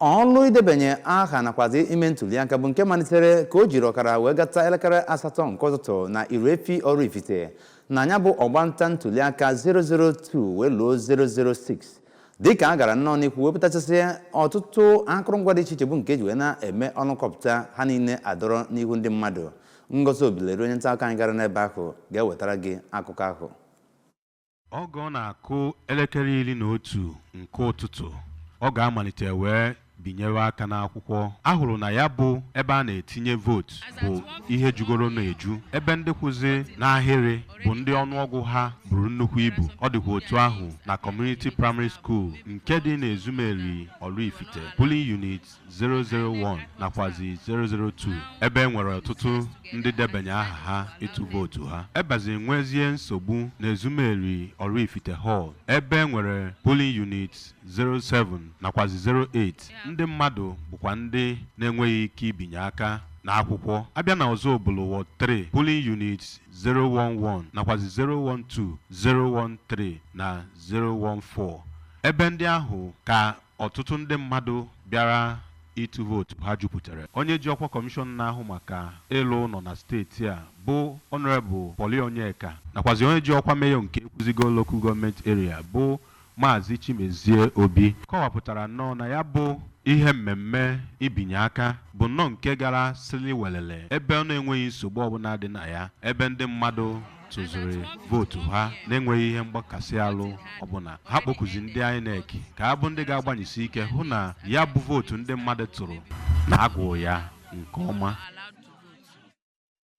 ọlụ idebanye aha nakwazi ime ntuli aka bụ nke malitere ka o jiri ọkara wee gata elekere 8 nke ụtụtụ na Irefi Oraifite na anya bụ ọgbanta ntuli aka 002 wee luo 006 dịka a gara nnọọ n'ikwu wepụtachasị ọtụtụ akụrụngwa dị iche iche bụ nke ji wee na-eme ọnụkọpụta ha niile adọrọ n'ihu ndị mmadụ. Ngozi Obilere onye nta akụkọ anyị gara n'ebe ahụ ga-ewetara gị akụkọ ahụ. Oge ọ na-akụ elekere 11 nke ụtụtụ ọ ga-amalite wee binyewe aka n'akwụkwọ. Ahụrụ na ya bụ ebe a na-etinye vootu bụ ihe jugoro na-eju. Ebe ndị kwụzi n'ahịrị bụ ndị ọnụọgụ ha buru nnukwu ibu. Ọ dịkwa otu ahụ na Community Primary School nke dị n'Ezumeri Oraifite, Polling Unit 001 nakwazi 002 ebe e nwere ọtụtụ ndị debanye aha ha ịtụ vootu ha. Ebazi nwezie nsogbu n'Ezumeri Oraifite Hall ebe e nwere Polling Unit 07 nakwazi 08. Ndị mmadụ bụkwa ndị na-enweghị ike ibinye aka n'akwụkwọ. Abịa na ọzọ obulu Ward 3, Polling Unit 011 nakwazi 012, 013 na 014. Ebe ndị ahụ ka ọtụtụ ndị mmadụ bịara ịtụ vootu ha jupụtara. Onye ji ọkwa kọmishọn na-ahụ maka ịlụ ụlọ na steeti a bụ Honorable Poli Onyeka nakwazi onye ji ọkwa meyo nke Ekwuzigo Local Government Area bụ Maazị Chimezie Obi kọwapụtara nnọọ na ya bụ ihe mmemme ibinye aka bụ nnọọ nke gara sili welele ebe ọ na-enweghị nsogbu ọbụla dị na ya, ebe ndị mmadụ tụziri vootu ha na-enweghị ihe mgbakasị alụ ọbụla. Ha kpọkuzi ndị INEC ka ha bụ ndị ga-agbanyesi ike hụ na ya bụ vootu ndị mmadụ tụrụ na agwụ ya nke ọma.